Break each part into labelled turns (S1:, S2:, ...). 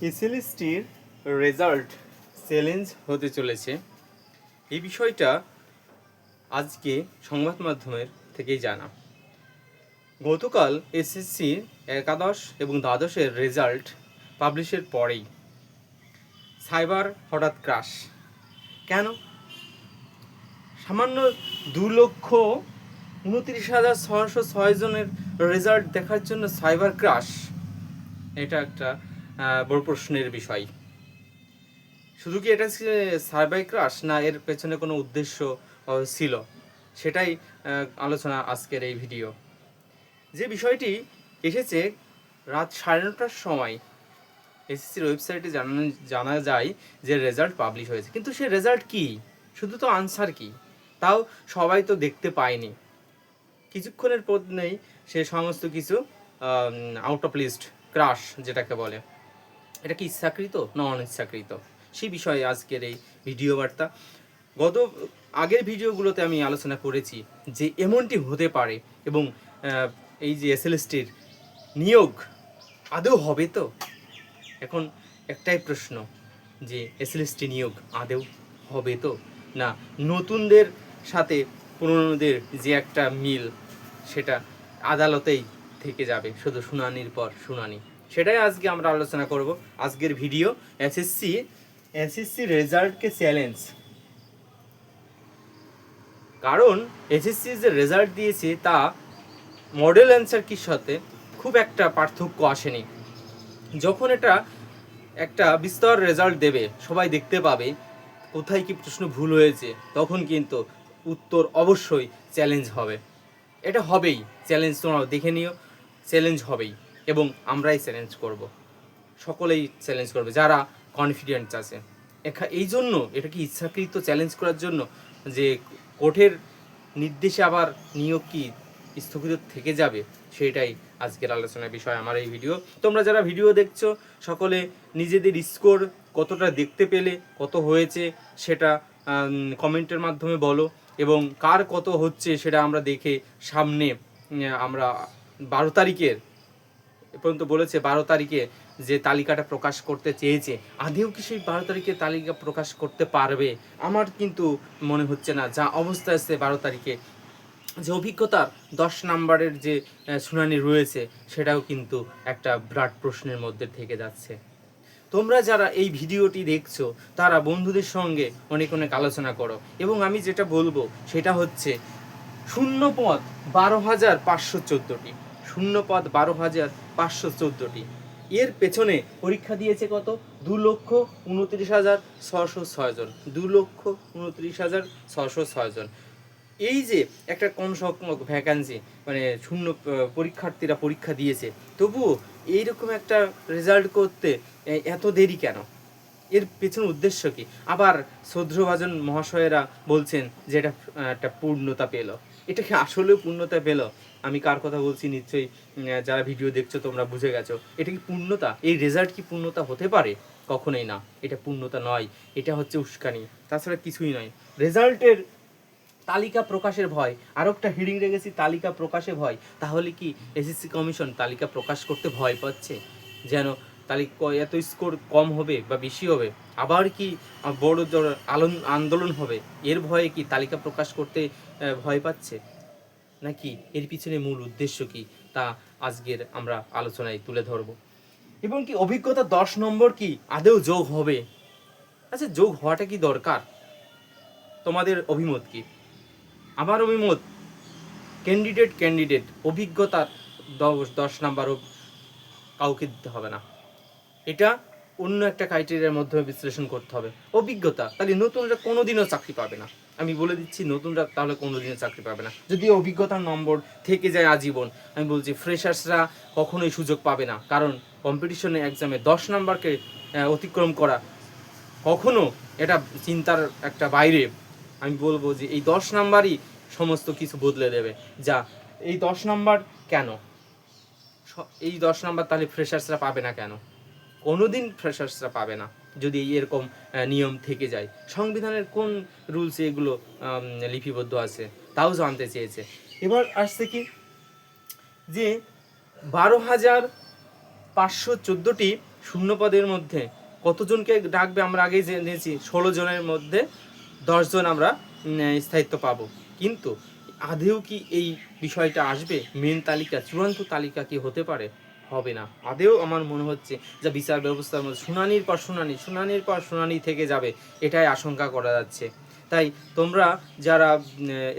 S1: এসএলএসটির result challenge হতে চলেছে, এই বিষয়টা আজকে সংবাদ মাধ্যমের থেকেই জানা। গতকাল এসএসসির একাদশ এবং দ্বাদশের রেজাল্ট পাবলিশের পরেই সাইবার হঠাৎ ক্রাশ। কেন? সামান্য 2,29,606 জনের রেজাল্ট দেখার জন্য সাইবার ক্রাশ, এটা একটা বড় প্রশ্নের বিষয়। শুধু কি এটা সাইবার ক্রাশ, না এর পেছনে কোনো উদ্দেশ্য ছিল, সেটাই আলোচনা আজকের এই ভিডিও। যে বিষয়টি এসেছে রাত 9:30টার সময় এসএসসির ওয়েবসাইটে জানা যায় যে রেজাল্ট পাবলিশ হয়েছে, কিন্তু সে রেজাল্ট কি, শুধু তো আনসার কি, তাও সবাই তো দেখতে পায়নি। কিছুক্ষণের পর নেই সে সমস্ত কিছু আউট অফ লিস্ট ক্রাশ যেটাকে বলে। এটা কি ইচ্ছাকৃত না অনিচ্ছাকৃত, সেই বিষয়ে আজকের এই ভিডিও বার্তা। আগের ভিডিওগুলোতে আমি আলোচনা করেছি যে এমনটি হতে পারে, এবং এই যে এসএলএসটির নিয়োগ আদৌ হবে তো। এখন একটাই প্রশ্ন যে এসএলএসটি নিয়োগ আদৌ হবে তো, না নতুনদের সাথে পুরনোদের যে একটা মিল সেটা আদালতেই থেকে যাবে, শুধু শুনানির পর শুনানি। সেটাই আজকে আমরা আলোচনা করব। আজকের ভিডিও এসএসসি রেজাল্টকে চ্যালেঞ্জ। কারণ এসএসসি যে রেজাল্ট দিয়েছে তা মডেল অ্যান্সার কির সাথে খুব একটা পার্থক্য আসেনি। যখন এটা একটা বিস্তর রেজাল্ট দেবে, সবাই দেখতে পাবে কোথায় কি প্রশ্ন ভুল হয়েছে, তখন কিন্তু উত্তর অবশ্যই চ্যালেঞ্জ হবে। এটা হবেই চ্যালেঞ্জ, তোমরা দেখে নিও, চ্যালেঞ্জ হবেই, এবং আমরাই চ্যালেঞ্জ করব, সকলেই চ্যালেঞ্জ করবে যারা কনফিডেন্ট আছে। এই জন্য এটা কি ইচ্ছাকৃত চ্যালেঞ্জ করার জন্য, যে কোর্টের নির্দেশে আবার নিয়োগ কি স্থগিত থেকে যাবে, সেটাই আজকের আলোচনার বিষয় আমার এই ভিডিও। তোমরা যারা ভিডিও দেখছো সকলে নিজেদের স্কোর কতটা দেখতে পেলে, কত হয়েছে সেটা কমেন্টের মাধ্যমে বলো, এবং কার কত হচ্ছে সেটা আমরা দেখে সামনে আমরা 12 তারিখের পর্যন্ত বলেছে, 12 তারিখে যে তালিকাটা প্রকাশ করতে চেয়েছে, আদেও কি সেই 12 তারিখে তালিকা প্রকাশ করতে পারবে? আমার কিন্তু মনে হচ্ছে না। যা অবস্থা আছে 12 তারিখে, যে অভিজ্ঞতার 10 নম্বরের যে শুনানি রয়েছে, সেটাও কিন্তু একটা বিরাট প্রশ্নের মধ্যে থেকে যাচ্ছে। তোমরা যারা এই ভিডিওটি দেখছো তারা বন্ধুদের সঙ্গে অনেক অনেক আলোচনা করো, এবং আমি যেটা বলবো সেটা হচ্ছে শূন্য পদ 12,514টি, শূন্য পদ 12,514টি। এর পেছনে পরীক্ষা দিয়েছে কত? 2,29,606 জন, 2,29,606 জন। এই যে একটা কম সংখ্যক ভ্যাকান্সি, মানে শূন্য পরীক্ষার্থীরা পরীক্ষা দিয়েছে, তবুও এইরকম একটা রেজাল্ট করতে এত দেরি কেন? এর পেছনে উদ্দেশ্য কি? আবার শ্রদ্ধেয়ভাজন মহাশয়েরা বলছেন যে এটা একটা পূর্ণতা পেল। এটা কি আসলেও পূর্ণতা পেল? আমি কার কথা বলছি নিশ্চয়ই যারা ভিডিও দেখছো তোমরা বুঝে গেছো। এটা কি পূর্ণতা? এই রেজাল্ট কি পূর্ণতা হতে পারে? কখনোই না, এটা পূর্ণতা নয়, এটা হচ্ছে উস্কানি, তাছাড়া কিছুই নয়। রেজাল্টের তালিকা প্রকাশের ভয়, আরও একটা হিডিং রেখেছি তালিকা প্রকাশে ভয়। তাহলে কি এসএসসি কমিশন তালিকা প্রকাশ করতে ভয় পাচ্ছে, যেন তালিকা এত স্কোর কম হবে বা বেশি হবে, আবার কি বড় আন্দোলন হবে, এর ভয়ে কি তালিকা প্রকাশ করতে ভয় পাচ্ছে? নাকি এর পিছনে মূল উদ্দেশ্য কি, তা আজকের আমরা আলোচনায় তুলে ধরব। এবং কি অভিজ্ঞতা 10 নম্বর কি আদৌ যোগ হবে? আচ্ছা, যোগ হওয়াটা কি দরকার? তোমাদের অভিমত কি? আমার অভিমত, ক্যান্ডিডেট অভিজ্ঞতার 10 নাম্বারও কাউকে দিতে হবে না। এটা অন্য একটা ক্রাইটেরিয়ার মাধ্যমে বিশ্লেষণ করতে হবে। অভিজ্ঞতা, তাহলে নতুনরা কোনোদিনও চাকরি পাবে না। আমি বলে দিচ্ছি, নতুনরা তাহলে কোনোদিনও চাকরি পাবে না যদি অভিজ্ঞতার নম্বর থেকে যায় আজীবন। আমি বলছি ফ্রেশার্সরা কখনোই সুযোগ পাবে না, কারণ কম্পিটিশনে এক্সামে 10 নাম্বারকে অতিক্রম করা কখনো এটা চিন্তার একটা বাইরে। আমি বলবো যে এই 10 নাম্বারই সমস্ত কিছু বদলে দেবে। যা এই 10 নাম্বার কেন, এই 10 নাম্বার তাহলে ফ্রেশার্সরা পাবে না কেন? কোনোদিন ফ্রেশার্সরা পাবে না যদি এরকম নিয়ম থেকে যায়। সংবিধানের কোন রুলসে এগুলো লিপিবদ্ধ আছে তাও জানতে চেয়েছে। এবার আসছে কি যে 12,514টি শূন্য পদের মধ্যে কতজনকে ডাকবে আমরা আগেই জেনেছি, 16 জনের মধ্যে 10 জন আমরা স্থায়িত্ব পাবো। কিন্তু আদেও কি এই বিষয়টা আসবে? মেন তালিকা, চূড়ান্ত তালিকা কি হতে পারে? হবে না। আদেও আমার মনে হচ্ছে যে বিচার ব্যবস্থার মধ্যে শুনানির পর শুনানি থেকে যাবে, এটাই আশঙ্কা করা যাচ্ছে। তাই তোমরা যারা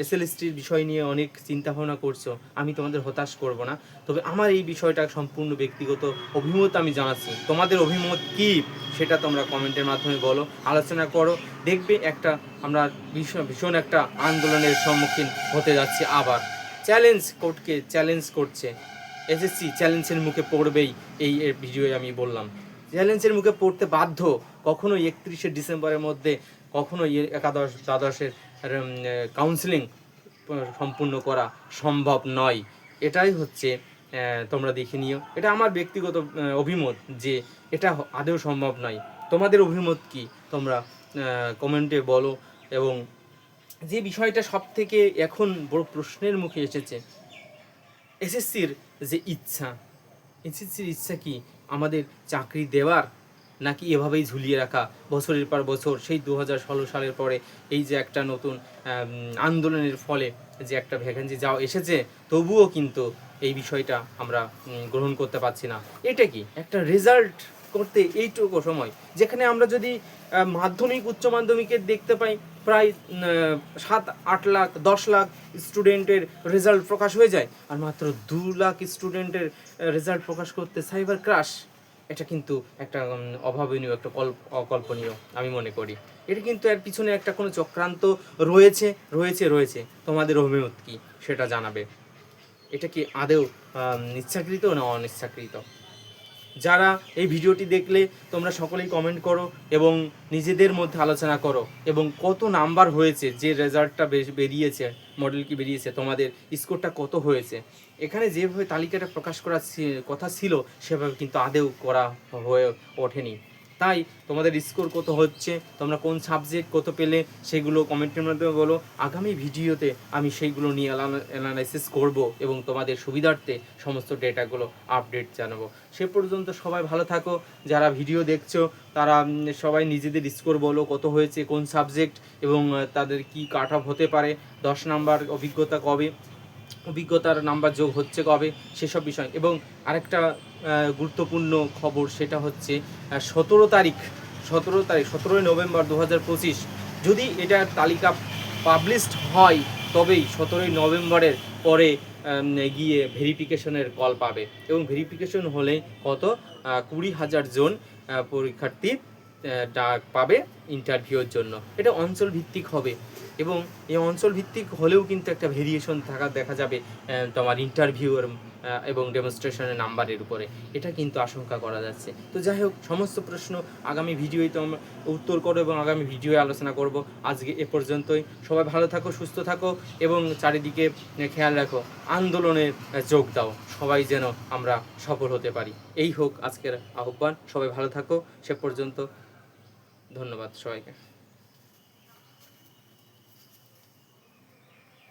S1: এসএলএসটির বিষয় নিয়ে অনেক চিন্তাভাবনা করছো, আমি তোমাদের হতাশ করব না। তবে আমার এই বিষয়টা সম্পূর্ণ ব্যক্তিগত অভিমত আমি জানাচ্ছি। তোমাদের অভিমত কি সেটা তোমরা কমেন্টের মাধ্যমে বলো, আলোচনা করো। দেখবে একটা আমরা ভীষণ একটা আন্দোলনের সম্মুখীন হতে যাচ্ছি। আবার কোর্টকে চ্যালেঞ্জ করছে এসএসসি, চ্যালেঞ্জের মুখে পড়বেই। এই ভিডিওয়ে আমি বললাম চ্যালেঞ্জের মুখে পড়তে বাধ্য। কখনোই 31শে ডিসেম্বরের মধ্যে কখনোই একাদশ দ্বাদশের কাউন্সিলিং সম্পূর্ণ করা সম্ভব নয়। এটাই হচ্ছে তোমরা দেখে নিও। এটা আমার ব্যক্তিগত অভিমত যে এটা আদৌ সম্ভব নয়। তোমাদের অভিমত কি তোমরা কমেন্টে বলো। এবং যে বিষয়টা সব থেকে এখন বড় প্রশ্নের মুখে এসেছে, এসএসসির যে এসএসসির ইচ্ছা কি আমাদের চাকরি দেওয়ার, নাকি এভাবেই ঝুলিয়ে রাখা বছরের পর বছর? সেই 2016 সালের পরে এই যে একটা নতুন আন্দোলনের ফলে যে একটা ভ্যাকেন্সি যাও এসেছে, তবুও কিন্তু এই বিষয়টা আমরা গ্রহণ করতে পারছি না। এটা কি একটা রেজাল্ট করতে এইটুকু সময়, যেখানে আমরা যদি মাধ্যমিক উচ্চ মাধ্যমিকের দেখতে পাই প্রায় 7-8 লাখ 10 লাখ স্টুডেন্টের রেজাল্ট প্রকাশ হয়ে যায়, আর মাত্র 2 লাখ স্টুডেন্টের রেজাল্ট প্রকাশ করতে সাইবার ক্রাশ। এটা কিন্তু একটা অভাবনীয়, একটা অকল্পনীয় আমি মনে করি। এটা কিন্তু এর পিছনে একটা কোনো চক্রান্ত রয়েছে। তোমাদের অভিমত কি সেটা জানাবে। এটা কি আদৌ ইচ্ছাকৃত না অনিচ্ছাকৃত? যারা এই ভিডিওটি দেখলে তোমরা সকলেই কমেন্ট করো এবং নিজেদের মধ্যে আলোচনা করো। এবং কত নাম্বার হয়েছে, যে রেজাল্টটা বেরিয়েছে, মডেল কি বেরিয়েছে, তোমাদের স্কোরটা কত হয়েছে? এখানে যেভাবে তালিকাটা প্রকাশ করার কথা ছিল সেভাবে কিন্তু আদৌ করা হয়ে ওঠেনি। তাই তোমাদের স্কোর কত হচ্ছে, তোমরা কোন সাবজেক্ট কত পেলে, সেগুলো কমেন্টের মাধ্যমে বলো। আগামী ভিডিওতে আমি সেইগুলো নিয়ে অ্যানালাইসিস করব এবং তোমাদের সুবিধার্থে সমস্ত ডেটাগুলো আপডেট জানাবো। সে পর্যন্ত সবাই ভালো থাকো। যারা ভিডিও দেখছো তারা সবাই নিজেদের স্কোর বলো কত হয়েছে, কোন সাবজেক্ট, এবং তাদের কি কাট অফ হতে পারে, 10 নাম্বার অভিজ্ঞতার নাম্বার যোগ হচ্ছে কবে, সেসব বিষয়। এবং আরেকটা গুরুত্বপূর্ণ খবর, সেটা হচ্ছে 17ই নভেম্বর 2025 যদি এটার তালিকা পাবলিশড হয়, তবেই 17ই নভেম্বরের পরে গিয়ে ভেরিফিকেশনের কল পাবে। এবং ভেরিফিকেশন হলে কত 20,000 জন পরীক্ষার্থী ডাক পাবে ইন্টারভিউর জন্য। এটা অঞ্চল ভিত্তিক হবে এবং এই অঞ্চল ভিত্তিক হলেও কিন্তু একটা ভেরিয়েশন দেখা যাবে তোমার ইন্টারভিউর এবং ডেমনস্ট্রেশনের নাম্বারের উপরে। এটা কিন্তু আশঙ্কা করা যাচ্ছে। তো যাই হোক, সমস্ত প্রশ্ন আগামী ভিডিওয় তো আমরা উত্তর করবো এবং আগামী ভিডিওয়ে আলোচনা করব। আজকে এ পর্যন্তই। সবাই ভালো থাকো, সুস্থ থাকো এবং চারিদিকে খেয়াল রাখো, আন্দোলনে যোগ দাও, সবাই যেন আমরা সফল হতে পারি। এই হোক আজকের আহ্বান। সবাই ভালো থাকো। সে পর্যন্ত ধন্যবাদ সবাইকে।